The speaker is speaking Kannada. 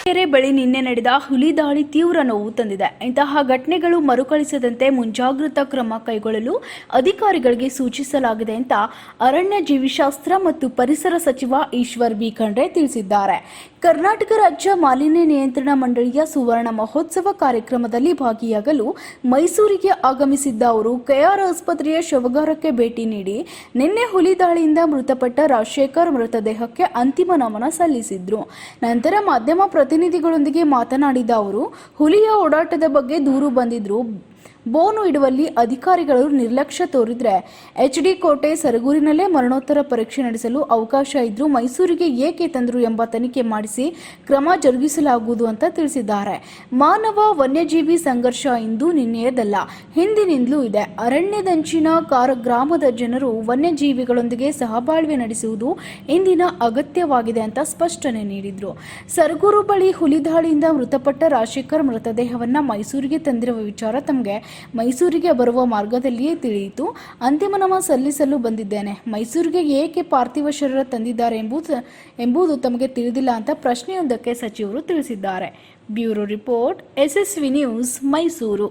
ಕೆರೆ ಬಳಿ ನಿನ್ನೆ ನಡೆದ ಹುಲಿ ದಾಳಿ ತೀವ್ರ ನೋವು ತಂದಿದೆ. ಇಂತಹ ಘಟನೆಗಳು ಮರುಕಳಿಸದಂತೆ ಮುಂಜಾಗ್ರತಾ ಕ್ರಮ ಕೈಗೊಳ್ಳಲು ಅಧಿಕಾರಿಗಳಿಗೆ ಸೂಚಿಸಲಾಗಿದೆ ಅಂತ ಅರಣ್ಯ ಜೀವಿಶಾಸ್ತ್ರ ಮತ್ತು ಪರಿಸರ ಸಚಿವ ಈಶ್ವರ್ ಬಿ ಖಂಡ್ರೆ ತಿಳಿಸಿದ್ದಾರೆ. ಕರ್ನಾಟಕ ರಾಜ್ಯ ಮಾಲಿನ್ಯ ನಿಯಂತ್ರಣ ಮಂಡಳಿಯ ಸುವರ್ಣ ಮಹೋತ್ಸವ ಕಾರ್ಯಕ್ರಮದಲ್ಲಿ ಭಾಗಿಯಾಗಲು ಮೈಸೂರಿಗೆ ಆಗಮಿಸಿದ್ದ ಅವರು ಕೆಆರ್ ಆಸ್ಪತ್ರೆಯ ಶವಗಾರಕ್ಕೆ ಭೇಟಿ ನೀಡಿ ನಿನ್ನೆ ಹುಲಿ ದಾಳಿಯಿಂದ ಮೃತಪಟ್ಟ ರಾಜಶೇಖರ್ ಮೃತದೇಹಕ್ಕೆ ಅಂತಿಮ ನಮನ ಸಲ್ಲಿಸಿದ್ರು. ನಂತರ ಮಾಧ್ಯಮ ಪ್ರತಿನಿಧಿಗಳೊಂದಿಗೆ ಮಾತನಾಡಿದ ಅವರು, ಹುಲಿಯ ಓಡಾಟದ ಬಗ್ಗೆ ದೂರು ಬಂದಿದ್ರು, ಬೋನು ಇಡುವಲ್ಲಿ ಅಧಿಕಾರಿಗಳು ನಿರ್ಲಕ್ಷ್ಯ ತೋರಿದ್ರೆ HD ಕೋಟೆ ಸರಗೂರಿನಲ್ಲೇ ಮರಣೋತ್ತರ ಪರೀಕ್ಷೆ ನಡೆಸಲು ಅವಕಾಶ ಇದ್ರೂ ಮೈಸೂರಿಗೆ ಏಕೆ ತಂದರು ಎಂಬ ತನಿಖೆ ಮಾಡಿಸಿ ಕ್ರಮ ಜರುಗಿಸಲಾಗುವುದು ಅಂತ ತಿಳಿಸಿದ್ದಾರೆ. ಮಾನವ ವನ್ಯಜೀವಿ ಸಂಘರ್ಷ ಇಂದು ನಿನ್ನೆಯದಲ್ಲ, ಹಿಂದಿನಿಂದಲೂ ಇದೆ. ಅರಣ್ಯದಂಚಿನ ಗ್ರಾಮದ ಜನರು ವನ್ಯಜೀವಿಗಳೊಂದಿಗೆ ಸಹಬಾಳ್ವೆ ನಡೆಸುವುದು ಇಂದಿನ ಅಗತ್ಯವಾಗಿದೆ ಅಂತ ಸ್ಪಷ್ಟನೆ ನೀಡಿದರು. ಸರಗೂರು ಬಳಿ ಹುಲಿ ದಾಳಿಯಿಂದ ಮೃತಪಟ್ಟ ರಾಜಶೇಖರ್ ಮೃತದೇಹವನ್ನು ಮೈಸೂರಿಗೆ ತಂದಿರುವ ವಿಚಾರ ತಮಗೆ ಮೈಸೂರಿಗೆ ಬರುವ ಮಾರ್ಗದಲ್ಲಿಯೇ ತಿಳಿಯಿತು. ಅಂತಿಮ ನಮನ ಸಲ್ಲಿಸಲು ಬಂದಿದ್ದೇನೆ. ಮೈಸೂರಿಗೆ ಏಕೆ ಪಾರ್ಥಿವ ಶರೀರ ತಂದಿದ್ದಾರೆ ಎಂಬುದು ತಮಗೆ ತಿಳಿದಿಲ್ಲ ಅಂತ ಪ್ರಶ್ನೆಯೊಂದಕ್ಕೆ ಸಚಿವರು ತಿಳಿಸಿದ್ದಾರೆ. Bureau report, SSV news, Mysuru.